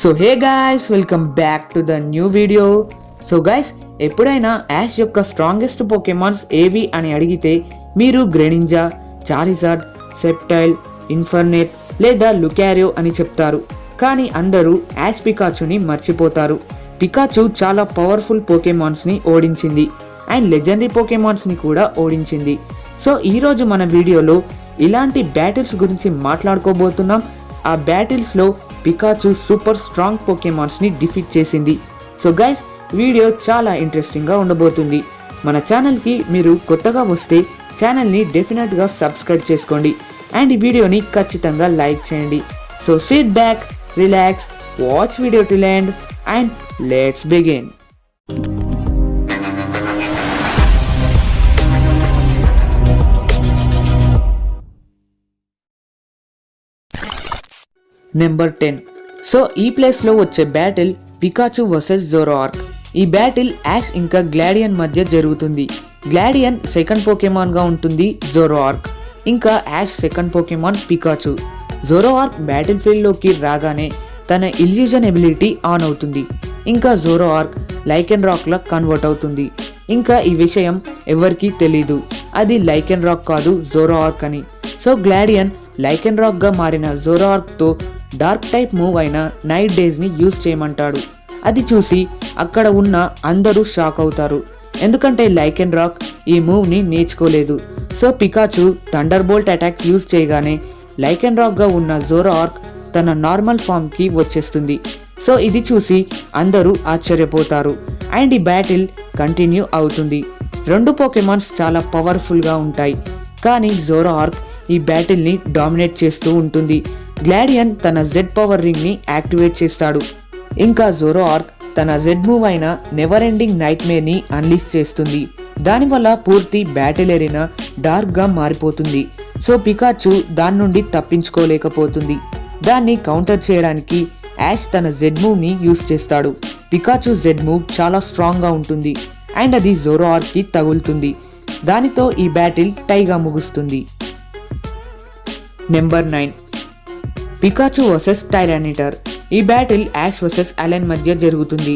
So hey guys, welcome back to the new video. So guys, ఎప్పుడైనా ash యొక్క strongest Pokemons ఏవి అని అడిగితే మీరు గ్రెనింజా, చారిజార్డ్, సెప్టైల్, ఇన్ఫర్నేట్ లేదా లుకారియో అని చెప్తారు. కానీ అందరూ యాష్ పికాచుని మర్చిపోతారు. పికాచు చాలా పవర్ఫుల్ పోకెమాన్స్ని ఓడించింది అండ్ లెజెండరీ పోకెమాన్స్ని కూడా ఓడించింది. సో ఈరోజు మన వీడియోలో ఇలాంటి బ్యాటిల్స్ గురించి మాట్లాడుకోబోతున్నాం. ఆ బ్యాటిల్స్లో పికాచు సూపర్ స్ట్రాంగ్ పోకెమాన్స్ని డిఫీట్ చేసింది. సో గైస్, వీడియో చాలా ఇంట్రెస్టింగ్గా ఉండబోతుంది. మన ఛానల్కి మీరు కొత్తగా వస్తే ఛానల్ని డెఫినెట్గా సబ్స్క్రైబ్ చేసుకోండి అండ్ ఈ వీడియోని ఖచ్చితంగా లైక్ చేయండి. So SIT back, relax, watch video till end and let's begin. Number 10. So ఈ ప్లేస్లో వచ్చే బ్యాటిల్ పికాచు వర్సెస్ జోరోఆర్క్. ఈ బ్యాటిల్ యాష్ ఇంకా గ్లాడియన్ మధ్య జరుగుతుంది. గ్లాడియన్ సెకండ్ పోకెమాన్గా ఉంటుంది జోరోఆర్క్, ఇంకా Ash second Pokemon Pikachu. Zoroark battle ఫీల్డ్లోకి రాగానే తన ఇల్యూజన్ ఎబిలిటీ ఆన్ అవుతుంది. ఇంకా జోరోఆర్క్ లైకెన్ రాక్లా కన్వర్ట్ అవుతుంది. ఇంకా ఈ విషయం ఎవరికీ తెలీదు, అది లైకెన్ రాక్ కాదు జోరోఆర్క్ అని. సో గ్లాడియన్ లైకెన్ రాక్గా మారిన జోరోఆర్క్తో డార్క్ టైప్ మూవ్ అయిన నైట్ డేజ్ని యూజ్ చేయమంటాడు. అది చూసి అక్కడ ఉన్న అందరూ షాక్ అవుతారు, ఎందుకంటే లైకెన్ రాక్ ఈ మూవ్ని నేర్చుకోలేదు. So Pikachu thunderbolt attack use చేయగానే లైకెన్ రాక్గా ఉన్న జోరోఆర్క్ తన నార్మల్ ఫామ్కి వచ్చేస్తుంది. సో ఇది చూసి అందరూ ఆశ్చర్యపోతారు అండ్ ఈ బ్యాటిల్ కంటిన్యూ అవుతుంది. రెండు పోకెమాన్స్ చాలా పవర్ఫుల్గా ఉంటాయి, కానీ జోరోఆర్క్ ఈ బ్యాటిల్ని డామినేట్ చేస్తూ ఉంటుంది. గ్లాడియన్ తన జెడ్ పవర్ రింగ్ని యాక్టివేట్ చేస్తాడు. ఇంకా జోరోఆర్క్ తన జెడ్ మూవ్ అయిన నెవర్ ఎండింగ్ నైట్ మేర్ని అన్లీష్ చేస్తుంది. దానివల్ల పూర్తి బ్యాటిల్ ఎరీనా డార్క్గా మారిపోతుంది. సో పికాచు దాని నుండి తప్పించుకోలేకపోతుంది. దాన్ని కౌంటర్ చేయడానికి యాష్ తన జెడ్ మూవ్ని యూజ్ చేస్తాడు. పికాచు జెడ్ మూవ్ చాలా స్ట్రాంగ్గా ఉంటుంది అండ్ అది జోరోఆర్క్కి తగులుతుంది. దానితో ఈ బ్యాటిల్ టైగా ముగుస్తుంది. నెంబర్ 9. Pikachu versus Tyranitar. ఈ బ్యాటిల్ యాష్ వర్సెస్ అలెన్ మధ్య జరుగుతుంది.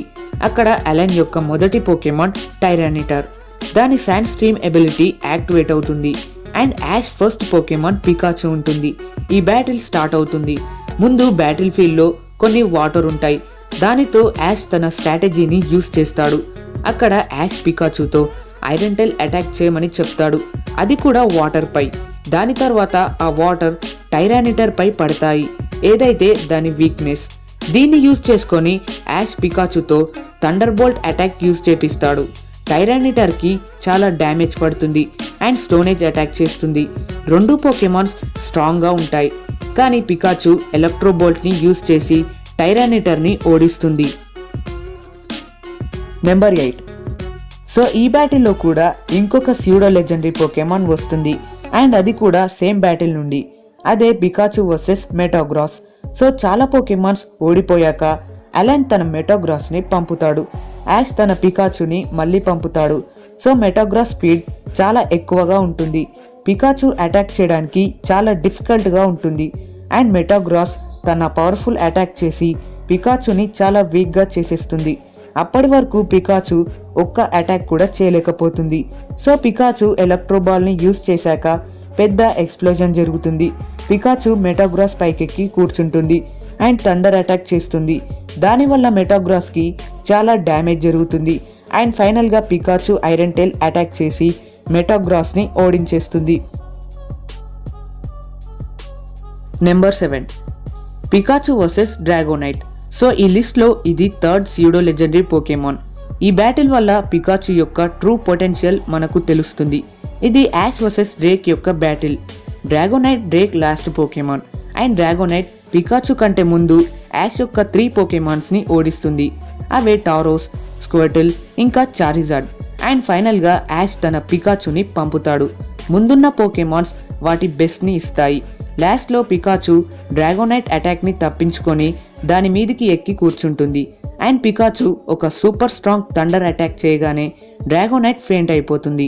అక్కడ అలెన్ యొక్క మొదటి పోకెమాన్ టైరానిటర్. దాని శాండ్ స్ట్రీమ్ ఎబిలిటీ యాక్టివేట్ అవుతుంది and Ash first Pokemon Pikachu ఉంటుంది. ఈ బ్యాటిల్ స్టార్ట్ అవుతుంది. ముందు బ్యాటిల్ ఫీల్డ్లో కొన్ని వాటర్ ఉంటాయి. దానితో యాష్ తన స్ట్రాటజీని యూజ్ చేస్తాడు. అక్కడ యాష్ పికాచుతో ఐరన్ టైల్ అటాక్ చేయమని చెప్తాడు, అది కూడా వాటర్ పై. దాని తర్వాత ఆ వాటర్ టైరానిటర్ పై పడతాయి, ఏదైతే దాని వీక్నెస్. దీన్ని యూజ్ చేసుకొని యాష్ పికాచుతో థండర్ బోల్ట్ అటాక్ యూజ్ చేపిస్తాడు. టైరానిటర్కి చాలా డ్యామేజ్ పడుతుంది అండ్ స్టోనేజ్ అటాక్ చేస్తుంది. రెండు పోకెమాన్స్ స్ట్రాంగ్గా ఉంటాయి, కానీ పికాచు ఎలక్ట్రో బోల్ట్ని యూజ్ చేసి టైరానిటర్ని ఓడిస్తుంది. నెంబర్ 8. సో ఈ బ్యాటిల్లో కూడా ఇంకొక స్యూడో లెజెండరీ పోకెమాన్ వస్తుంది అండ్ అది కూడా సేమ్ బ్యాటిల్ నుండి. అదే పికాచు వర్సెస్ మెటాగ్రాస్. సో చాలా పోకెమాన్స్ ఓడిపోయాక అలెన్ తన మెటాగ్రాస్ని పంపుతాడు. యాష్ తన పికాచుని మళ్ళీ పంపుతాడు. సో మెటాగ్రాస్ స్పీడ్ చాలా ఎక్కువగా ఉంటుంది. పికాచు అటాక్ చేయడానికి చాలా డిఫికల్ట్గా ఉంటుంది అండ్ మెటాగ్రాస్ తన పవర్ఫుల్ అటాక్ చేసి పికాచుని చాలా వీక్గా చేసేస్తుంది. అప్పటి వరకు పికాచు ఒక్క అటాక్ కూడా చేయలేకపోతుంది. సో పికాచు ఎలక్ట్రోబాల్ని యూజ్ చేశాక పెద్ద ఎక్స్ప్లోజన్ జరుగుతుంది. పికాచు మెటాగ్రాస్ పైకెక్కి కూర్చుంటుంది అండ్ థండర్ అటాక్ చేస్తుంది. దానివల్ల మెటాగ్రాస్కి చాలా డ్యామేజ్ జరుగుతుంది అండ్ ఫైనల్గా పికాచు ఐరన్ టైల్ అటాక్ చేసి మెటాగ్రాస్ని ఓడించేస్తుంది. Number 7. Pikachu versus Dragonite. So ఈ లిస్ట్లో ఇది థర్డ్ స్యూడో లెజెండరీ పోకెమాన్. ఈ బ్యాటిల్ వల్ల పికాచు యొక్క ట్రూ పొటెన్షియల్ మనకు తెలుస్తుంది. ఇది యాష్ వర్సెస్ డ్రేక్ యొక్క battle. Dragonite Drake last Pokemon and Dragonite Pikachu కంటే ముందు యాష్ యొక్క 3 పోకెమాన్స్ని ఓడిస్తుంది. అవే టారోస్, స్క్వర్టిల్ ఇంకా చారిజార్డ్. అండ్ ఫైనల్గా యాష్ తన పికాచుని పంపుతాడు. ముందున్న పోకెమాన్స్ వాటి బెస్ట్ని ఇస్తాయి. లాస్ట్లో పికాచు డ్రాగోనైట్ అటాక్ని తప్పించుకొని దాని మీదికి ఎక్కి కూర్చుంటుంది అండ్ పికాచు ఒక సూపర్ స్ట్రాంగ్ థండర్ అటాక్ చేయగానే డ్రాగోనైట్ ఫెయింట్ అయిపోతుంది.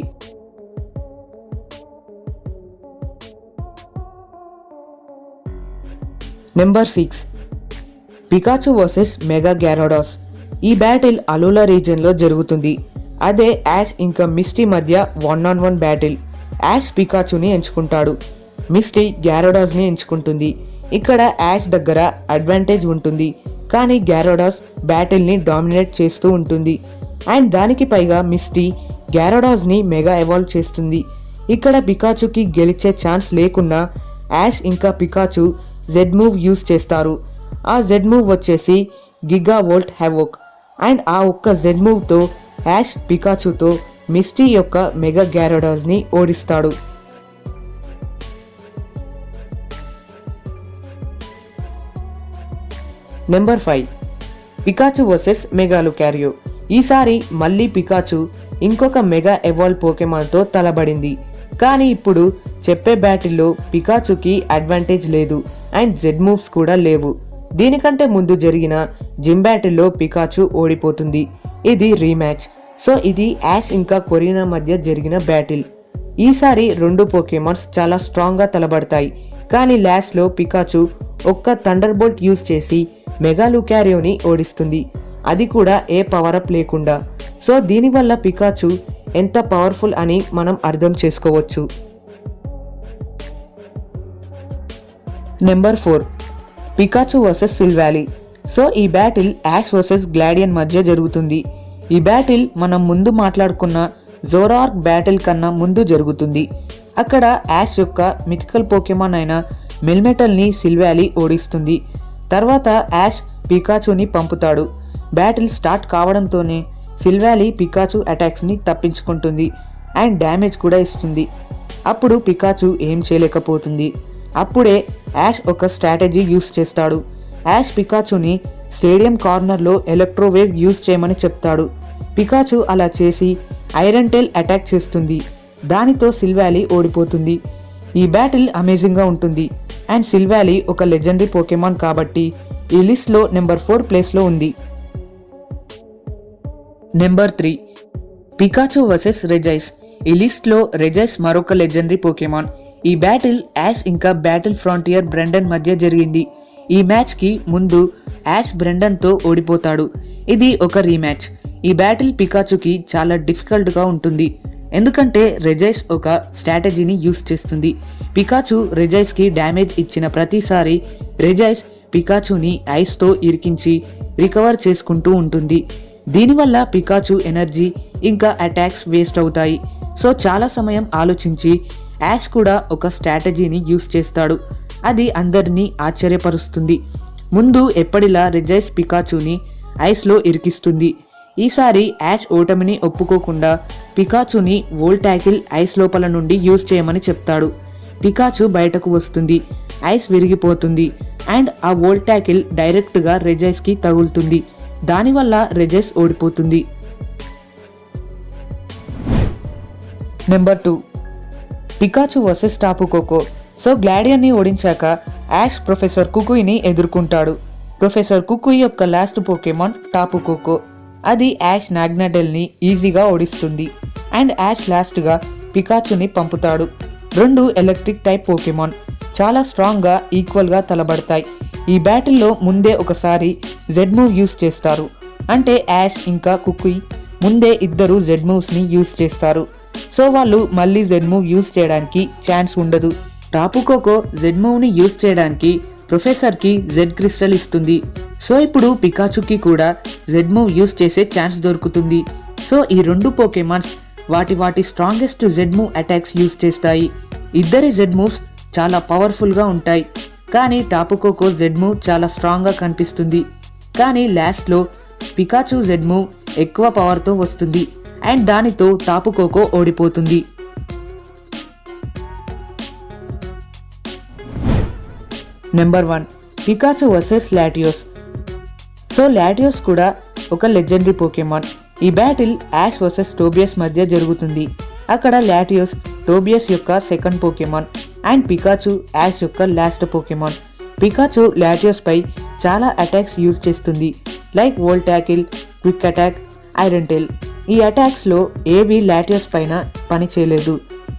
Number 6. Pikachu versus mega Gyarados. ఈ బ్యాటిల్ అలోలా రీజియన్లో జరుగుతుంది. అదే యాష్ ఇంకా మిస్టీ మధ్య 1-on-1 బ్యాటిల్. యాష్ పికాచుని ఎంచుకుంటాడు, మిస్టీ గ్యారడాస్ని ఎంచుకుంటుంది. ఇక్కడ యాష్ దగ్గర అడ్వాంటేజ్ ఉంటుంది, కానీ గ్యారడాస్ బ్యాటిల్ని డామినేట్ చేస్తూ ఉంటుంది. అండ్ దానికి పైగా మిస్టీ గ్యారడాస్ని మెగా ఎవాల్వ్ చేస్తుంది. ఇక్కడ పికాచుకి గెలిచే ఛాన్స్ లేకున్నా యాష్ ఇంకా పికాచు జెడ్ మూవ్ యూజ్ చేస్తారు. ఆ జెడ్ మూవ్ వచ్చేసి గిగా వోల్ట్ హెవోక్. అండ్ ఆ ఒక్క జెడ్ మూవ్తో యాష్ పికాచుతో మిస్టీ యొక్క మెగా గ్యారడాస్ని ఓడిస్తాడు. Number 5 Pikachu versus mega Lucario. ఈసారి మళ్ళీ పికాచు ఇంకొక మెగా ఎవాల్వ్ పోకెమాన్తో తలబడింది. కానీ ఇప్పుడు చెప్పే బ్యాటిల్లో పికాచుకి అడ్వాంటేజ్ లేదు అండ్ జెడ్ మూవ్స్ కూడా లేవు. దీనికంటే ముందు జరిగిన జిమ్ బ్యాటిల్లో పికాచు ఓడిపోతుంది. ఇది రీమ్యాచ్. సో ఇది యాష్ ఇంకా కొరీనా మధ్య జరిగిన బ్యాటిల్. ఈసారి రెండు పోకెమాన్స్ చాలా స్ట్రాంగ్గా తలబడతాయి. కానీ లాస్ట్లో పికాచు ఒక్క థండర్ బోల్ట్ యూజ్ చేసి మెగా లుకారియోని ఓడిస్తుంది, అది కూడా ఏ పవర్ అప్ లేకుండా. సో దీనివల్ల పికాచు ఎంత పవర్ఫుల్ అని మనం అర్థం చేసుకోవచ్చు. Number 4 Pikachu versus Silvally. So ఈ బ్యాటిల్ యాష్ వర్సెస్ గ్లాడియన్ మధ్య జరుగుతుంది. ఈ బ్యాటిల్ మనం ముందు మాట్లాడుకున్న జోరార్క్ బ్యాటిల్ కన్నా ముందు జరుగుతుంది. అక్కడ యాష్ యొక్క మిథికల్ పోకెమాన్ అయిన మెల్మెటల్ని సిల్వాలీ ఓడిస్తుంది. తర్వాత యాష్ పికాచుని పంపుతాడు. బ్యాటిల్ స్టార్ట్ కావడంతోనే సిల్వాలీ పికాచు అటాక్స్ని తప్పించుకుంటుంది అండ్ డ్యామేజ్ కూడా ఇస్తుంది. అప్పుడు పికాచు ఏం చేయలేకపోతుంది. అప్పుడే యాష్ ఒక స్ట్రాటజీ యూస్ చేస్తాడు. యాష్ పికాచుని స్టేడియం కార్నర్లో ఎలక్ట్రోవేవ్ యూజ్ చేయమని చెప్తాడు. పికాచు అలా చేసి ఐరన్ టైల్ అటాక్ చేస్తుంది. దానితో సిల్వాలీ ఓడిపోతుంది. ఈ బ్యాటిల్ అమేజింగ్గా ఉంటుంది అండ్ సిల్వాలీ ఒక లెజెండరీ పోకెమాన్ కాబట్టి ఈ లిస్ట్లో నెంబర్ 4 ప్లేస్లో ఉంది. Number 3 Pikachu versus Regice. ఈ లిస్ట్లో రెజైస్ మరొక లెజెండరీ పోకెమాన్. ఈ బ్యాటిల్ యాష్ ఇంకా బ్యాటిల్ ఫ్రాంటియర్ బ్రెండన్ మధ్య జరిగింది. ఈ మ్యాచ్కి ముందు యాష్ బ్రెండన్తో ఓడిపోతాడు. ఇది ఒక రీమ్యాచ్. ఈ బ్యాటిల్ పికాచుకి చాలా డిఫికల్ట్గా ఉంటుంది, ఎందుకంటే రెజైస్ ఒక స్ట్రాటజీని యూస్ చేస్తుంది. పికాచు రెజైస్కి డ్యామేజ్ ఇచ్చిన ప్రతిసారి రెజైస్ పికాచుని ఐస్తో ఇరికించి రికవర్ చేసుకుంటూ ఉంటుంది. దీనివల్ల పికాచు ఎనర్జీ ఇంకా అటాక్స్ వేస్ట్ అవుతాయి. సో చాలా సమయం ఆలోచించి యాష్ కూడా ఒక స్ట్రాటజీని యూస్ చేస్తాడు. అది అందరినీ ఆశ్చర్యపరుస్తుంది. ముందు ఎప్పటిలా రెజైస్ పికాచుని ఐస్లో ఇరికిస్తుంది. ఈసారి యాష్ ఓటమిని ఒప్పుకోకుండా పికాచుని వోల్టాకిల్ ఐస్ లోపల నుండి యూజ్ చేయమని చెప్తాడు. పికాచు బయటకు వస్తుంది. ఐస్ విరిగిపోతుంది అండ్ ఆ వోల్టాకిల్ డైరెక్ట్గా రెజైస్కి తగులుతుంది. దానివల్ల రెజైస్ ఓడిపోతుంది. Number 2 Pikachu versus Tapu Koko. So గ్లాడియన్ని ఓడించాక యాష్ ప్రొఫెసర్ కుకుయిని ఎదుర్కొంటాడు. ప్రొఫెసర్ కుకుయి యొక్క లాస్ట్ పోకెమాన్ టాపు కోకో. అది యాష్ నాగ్నాడెల్ని ఈజీగా ఓడిస్తుంది అండ్ యాష్ లాస్ట్గా పికాచుని పంపుతాడు. రెండు ఎలక్ట్రిక్ టైప్ పోకెమాన్ చాలా స్ట్రాంగ్గా ఈక్వల్గా తలబడతాయి. ఈ బ్యాటిల్లో ముందే ఒకసారి జెడ్ మూవ్ యూస్ చేస్తారు. అంటే యాష్ ఇంకా కుకుయి ముందే ఇద్దరు జెడ్ మూవ్స్ని యూస్ చేస్తారు. సో వాళ్ళు మళ్ళీ జెడ్ మూవ్ యూస్ చేయడానికి ఛాన్స్ ఉండదు. టాపు కోకో జెడ్ మూవ్ని యూస్ చేయడానికి ప్రొఫెసర్కి జెడ్ క్రిస్టల్ ఇస్తుంది. సో ఇప్పుడు పికాచుకి కూడా జెడ్ మూవ్ యూస్ చేసే ఛాన్స్ దొరుకుతుంది. సో ఈ రెండు పోకెమాన్స్ వాటి strongest Z move attacks use చేస్తాయి. ఇద్దరి జెడ్ మూవ్స్ చాలా పవర్ఫుల్గా ఉంటాయి. కానీ టాపు కోకో జెడ్ మూవ్ చాలా స్ట్రాంగ్గా కనిపిస్తుంది. కానీ లాస్ట్లో పికాచు జెడ్ మూవ్ ఎక్కువ పవర్తో వస్తుంది అండ్ దానితో టాపు కోకో ఓడిపోతుంది. Number 1 Pikachu versus Latios. So Latios కూడా ఒక లెజెండరీ పోకెమాన్. ఈ బ్యాటిల్ యాష్ వర్సెస్ టోబియస్ మధ్య జరుగుతుంది. అక్కడ లాటియోస్ టోబియస్ యొక్క second Pokemon and Pikachu Ash యొక్క లాస్ట్ పోకెమాన్. పికాచు లాటియోస్ పై చాలా అటాక్స్ యూజ్ చేస్తుంది, like volt tackle, quick attack, iron tail. ఈ అటాక్స్లో ఏవి లాటియోస్ పైన పని చేయలేదు.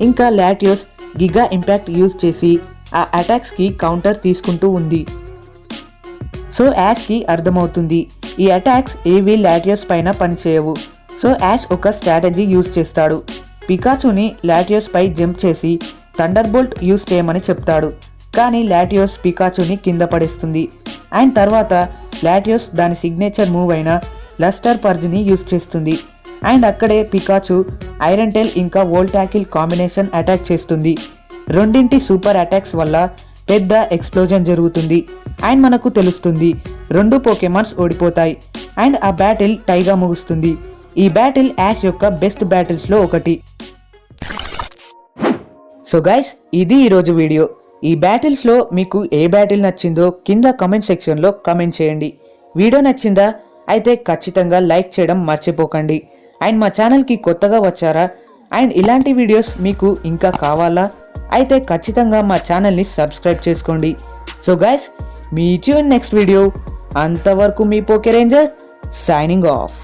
ఇంకా లాటియోస్ గిగా ఇంపాక్ట్ యూజ్ చేసి ఆ అటాక్స్కి కౌంటర్ తీసుకుంటూ ఉంది. సో యాష్కి అర్థమవుతుంది ఈ అటాక్స్ ఏవి లాటియోస్ పైన పనిచేయవు. సో యాష్ ఒక స్ట్రాటజీ యూజ్ చేస్తాడు. పికాచుని లాటియోస్ పై జంప్ చేసి థండర్ బోల్ట్ యూజ్ చేయమని చెప్తాడు. కానీ లాటియోస్ పికాచుని కింద పడేస్తుంది. అండ్ తర్వాత లాటియోస్ దాని సిగ్నేచర్ మూవ్ అయిన లస్టర్ పర్జ్ని యూజ్ చేస్తుంది. అండ్ అక్కడే పికాచు ఐరన్ టైల్ ఇంకా వోల్టాకిల్ కాంబినేషన్ అటాక్ చేస్తుంది. రెండింటి సూపర్ అటాక్స్ వల్ల పెద్ద ఎక్స్ప్లోజన్ జరుగుతుంది. అండ్ మనకు తెలుస్తుంది 2 పోకెమాన్స్ ఓడిపోతాయి. అండ్ ఆ బ్యాటిల్ టైగా ముగుస్తుంది. ఈ బ్యాటిల్ యాష్ యొక్క బెస్ట్ బ్యాటిల్స్లో ఒకటి. సో గైస్, ఇది ఈరోజు వీడియో. ఈ బ్యాటిల్స్లో మీకు ఏ బ్యాటిల్ నచ్చిందో కింద కమెంట్ సెక్షన్లో కమెంట్ చేయండి. వీడియో నచ్చిందా? అయితే ఖచ్చితంగా లైక్ చేయడం మర్చిపోకండి. అండ్ మా ఛానల్కి కొత్తగా వచ్చారా అండ్ ఇలాంటి వీడియోస్ మీకు ఇంకా కావాలా? అయితే ఖచ్చితంగా మా ఛానల్ని సబ్స్క్రైబ్ చేసుకోండి. So guys, meet you in next video. అంతవరకు మీ పోకే రేంజర్ సైనింగ్ ఆఫ్.